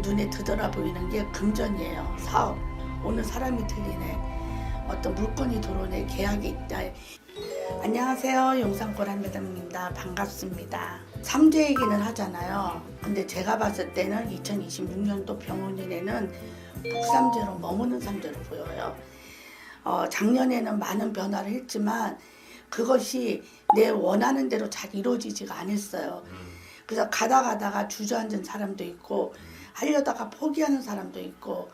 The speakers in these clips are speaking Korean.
눈에 드러나 보이는 게 금전이에요. 사업. 오늘 사람이 틀리네. 어떤 물건이 들어오네. 계약이 있다. 안녕하세요. 용산고란 매담입니다. 반갑습니다. 삼재 얘기는 하잖아요. 근데 제가 봤을 때는 2026년도 병원인에는 북삼재로 머무는 삼재로 보여요. 작년에는 많은 변화를 했지만 그것이 내 원하는 대로 잘 이루어지지가 않았어요. 그래서 가다가 주저앉은 사람도 있고 하려다가 포기하는 사람도 있고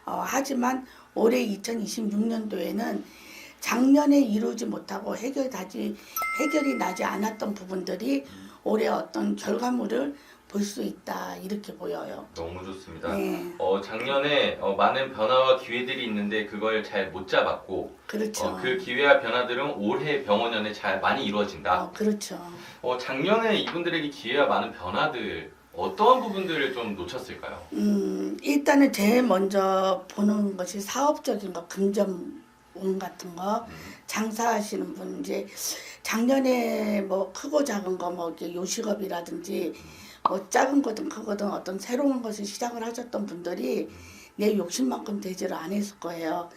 하지만 올해 2026년도에는 작년에 이루지 못하고 해결이 나지 않았던 부분들이 올해 어떤 결과물을 볼 수 있다 이렇게 보여요. 너무 좋습니다. 네. 작년에 많은 변화와 기회들이 있는데 그걸 잘 못 잡았고 그렇죠. 그 기회와 변화들은 올해 병원연에 잘 많이 이루어진다. 그렇죠. 작년에 이분들에게 기회와 많은 변화들 어떤 부분들을 좀 놓쳤을까요? 일단은 제일 먼저 보는 것이 사업적인 거, 금전운 같은 거, 장사하시는 분 이제 작년에 뭐 크고 작은 거 뭐 요식업이라든지 뭐 작은 거든 크거든 어떤 새로운 것을 시작을 하셨던 분들이 내 욕심만큼 되지를 않았을 거예요.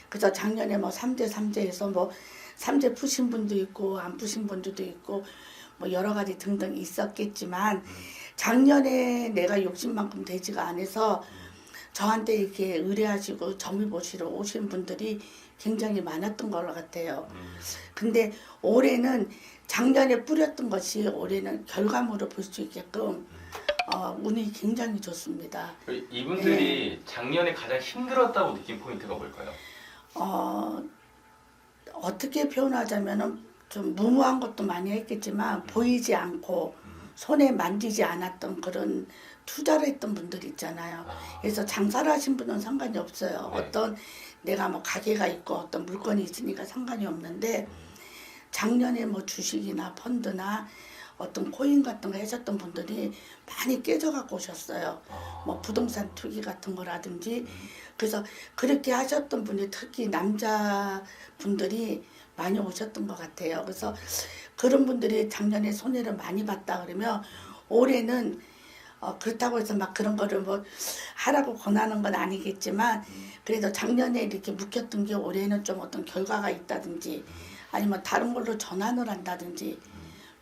그래서 작년에 뭐 삼재에서 뭐 삼재 푸신 분도 있고 안 푸신 분들도 있고 뭐 여러 가지 등등 있었겠지만 작년에 내가 욕심만큼 되지가 않아서 저한테 이렇게 의뢰하시고 점을 보시러 오신 분들이 굉장히 많았던 것 같아요. 근데 올해는 작년에 뿌렸던 것이 올해는 결과물을 볼 수 있게끔 운이 굉장히 좋습니다. 이분들이 작년에 가장 힘들었다고 느낀 포인트가 뭘까요? 어떻게 표현하자면은 좀 무모한 것도 많이 했겠지만 보이지 않고 손에 만지지 않았던 그런 투자를 했던 분들 있잖아요. 그래서 장사를 하신 분은 상관이 없어요. 네. 어떤 내가 뭐 가게가 있고 어떤 물건이 있으니까 상관이 없는데 작년에 뭐 주식이나 펀드나 어떤 코인 같은 거 하셨던 분들이 많이 깨져갖고 오셨어요. 뭐 부동산 투기 같은 거라든지 그래서 그렇게 하셨던 분이 특히 남자분들이 많이 오셨던 것 같아요. 그래서 그런 분들이 작년에 손해를 많이 봤다 그러면 올해는 그렇다고 해서 막 그런 거를 뭐 하라고 권하는 건 아니겠지만 그래도 작년에 이렇게 묵혔던 게 올해는 좀 어떤 결과가 있다든지 아니면 다른 걸로 전환을 한다든지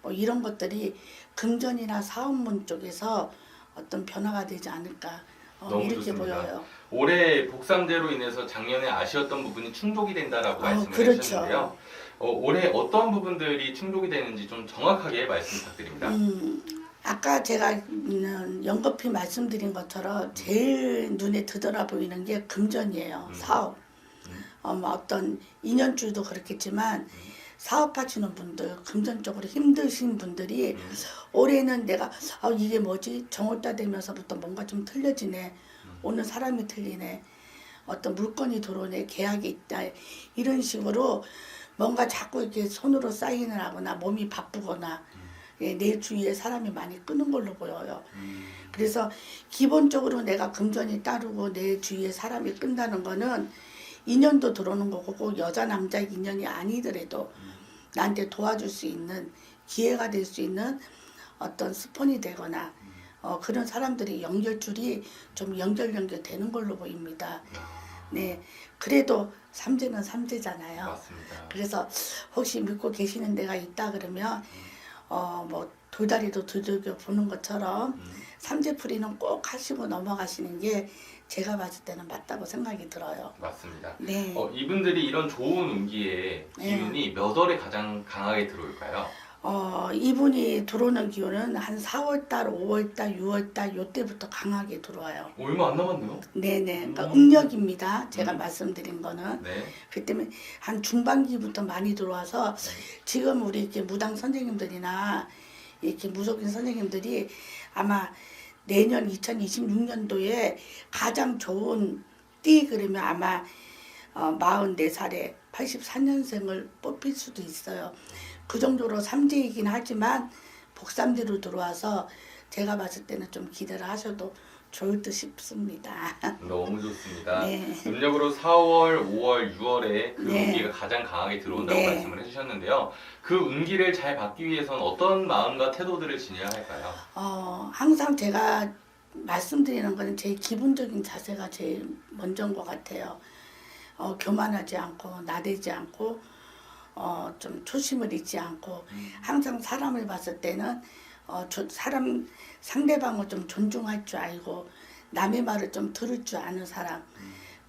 뭐 이런 것들이 금전이나 사업문 쪽에서 어떤 변화가 되지 않을까 이렇게 좋습니다. 보여요. 올해 복삼재로 인해서 작년에 아쉬웠던 부분이 충족이 된다라고 말씀을 그렇죠. 해주셨는데요. 올해 어떤 부분들이 충족이 되는지 좀 정확하게 말씀 부탁드립니다. 아까 제가 연거피 말씀드린 것처럼 제일 눈에 드러나 보이는 게 금전이에요. 사업. 어떤 인연줄도 그렇겠지만 사업하시는 분들, 금전적으로 힘드신 분들이 올해는 내가 이게 뭐지? 정월달 되면서부터 뭔가 좀 틀려지네. 오늘 사람이 틀리네. 어떤 물건이 들어오네. 계약이 있다. 이런 식으로 뭔가 자꾸 이렇게 손으로 사인을 하거나 몸이 바쁘거나 내 주위에 사람이 많이 끄는 걸로 보여요. 그래서 기본적으로 내가 금전이 따르고 내 주위에 사람이 끈다는 거는 인연도 들어오는 거고 꼭 여자 남자 인연이 아니더라도 나한테 도와줄 수 있는 기회가 될 수 있는 어떤 스폰이 되거나 그런 사람들이 연결줄이 좀 연결되는 걸로 보입니다. 네, 그래도 삼재는 삼재잖아요. 맞습니다. 그래서 혹시 믿고 계시는 데가 있다 그러면 뭐 돌다리도 두들겨 보는 것처럼 삼재풀이는 꼭 하시고 넘어가시는 게 제가 봤을 때는 맞다고 생각이 들어요. 맞습니다. 네. 이분들이 이런 좋은 운기에 기운이 몇 월에 가장 강하게 들어올까요? 이분이 들어오는 기운은 한 4월달, 5월달, 6월달 요때부터 강하게 들어와요. 얼마 안 남았네요. 네네. 그러니까 음력입니다. 제가 말씀드린 거는. 네. 그 때문에 한 중반기부터 많이 들어와서 지금 우리 이렇게 무당 선생님들이나 이렇게 무속인 선생님들이 아마 내년 2026년도에 가장 좋은 띠 그러면 아마 44살에 84년생을 뽑힐 수도 있어요. 그 정도로 삼재이긴 하지만 복삼재로 들어와서 제가 봤을 때는 좀 기대를 하셔도 좋을 듯 싶습니다. 너무 좋습니다. 네. 음력으로 4월, 5월, 6월에 그 네. 운기가 가장 강하게 들어온다고 네. 말씀을 해주셨는데요. 그 운기를 잘 받기 위해서는 어떤 마음과 태도들을 지녀야 할까요? 항상 제가 말씀드리는 거는 제 기본적인 자세가 제일 먼저인 것 같아요. 교만하지 않고 나대지 않고 좀 초심을 잃지 않고 항상 사람을 봤을 때는 사람 상대방을 좀 존중할 줄 알고 남의 말을 좀 들을 줄 아는 사람.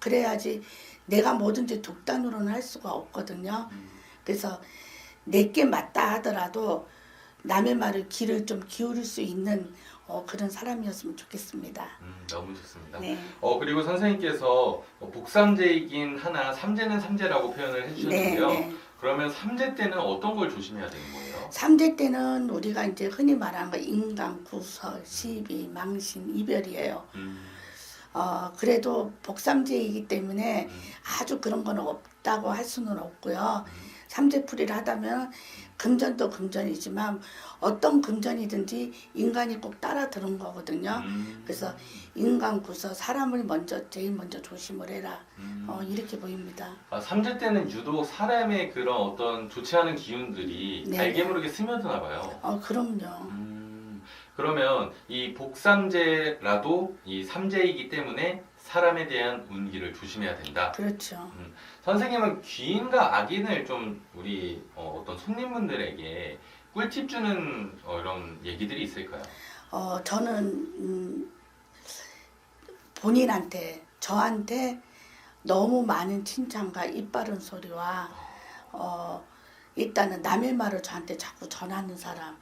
그래야지 내가 뭐든지 독단으로는 할 수가 없거든요. 그래서 내게 맞다 하더라도 남의 말을 귀를 좀 기울일 수 있는 그런 사람이었으면 좋겠습니다. 너무 좋습니다. 네. 그리고 선생님께서 복삼재이긴 하나 삼재는 삼재라고 표현을 해주셨는데요. 네. 그러면 삼재 때는 어떤 걸 조심해야 되는 거예요? 삼재 때는 우리가 이제 흔히 말하는 거 인간, 구설, 시비, 망신, 이별이에요. 그래도 복삼재이기 때문에 아주 그런 건 없다고 할 수는 없고요. 삼재풀이를 하다면 금전도 금전이지만 어떤 금전이든지 인간이 꼭 따라 들은 거거든요. 그래서 인간 구설, 사람을 제일 먼저 조심을 해라. 이렇게 보입니다. 삼재 때는 유독 사람의 그런 어떤 좋지 않은 기운들이 네. 알게 모르게 스며드나 봐요. 그럼요. 그러면 이 복삼재라도 이 삼재이기 때문에 사람에 대한 운기를 조심해야 된다. 그렇죠. 선생님은 귀인과 악인을 좀 우리 어떤 손님분들에게 꿀팁 주는 이런 얘기들이 있을까요? 저는 본인한테 저한테 너무 많은 칭찬과 입바른 소리와 일단은 남의 말을 저한테 자꾸 전하는 사람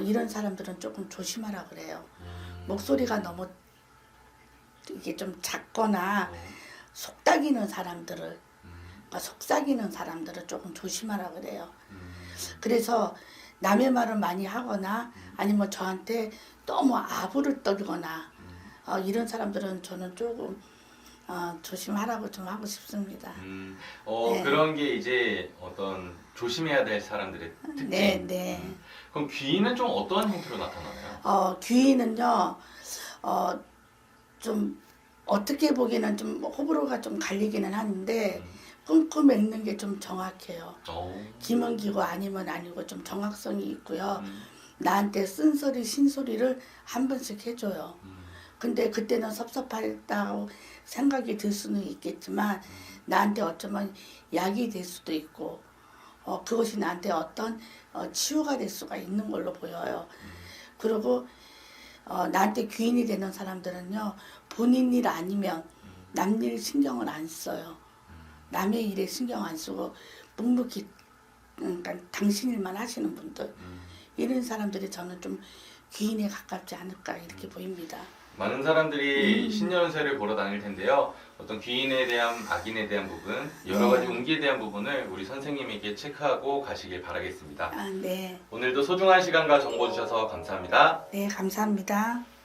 이런 사람들은 조금 조심하라 그래요. 목소리가 너무 이게 좀 작거나 속닥이는 사람들을 속삭이는 사람들을 조금 조심하라 그래요. 그래서 남의 말을 많이 하거나 아니면 저한테 너무 아부를 떨거나 이런 사람들은 저는 조금 조심하라고 좀 하고 싶습니다. 네. 그런 게 이제 어떤 조심해야 될 사람들의 특징. 네. 그럼 귀인은 좀 어떠한 형태로 나타나나요? 귀인은요, 좀 어떻게 보기에는 좀 호불호가 좀 갈리기는 하는데 끙끙 앓는 게 좀 정확해요. 기면 기고 아니면 아니고 좀 정확성이 있고요. 나한테 쓴소리 신소리를 한 번씩 해줘요. 근데 그때는 섭섭하다고 생각이 들 수는 있겠지만 나한테 어쩌면 약이 될 수도 있고 그것이 나한테 어떤 치유가 될 수가 있는 걸로 보여요. 그리고 나한테 귀인이 되는 사람들은요, 본인 일 아니면 남 일 신경을 안 써요. 남의 일에 신경 안 쓰고 묵묵히 그러니까 당신 일만 하시는 분들, 이런 사람들이 저는 좀 귀인에 가깝지 않을까 이렇게 보입니다. 많은 사람들이 신년운세를 보러 다닐 텐데요. 어떤 귀인에 대한 악인에 대한 부분, 여러 가지 운기에 대한 부분을 우리 선생님에게 체크하고 가시길 바라겠습니다. 네. 오늘도 소중한 시간과 정보 주셔서 감사합니다. 네, 감사합니다.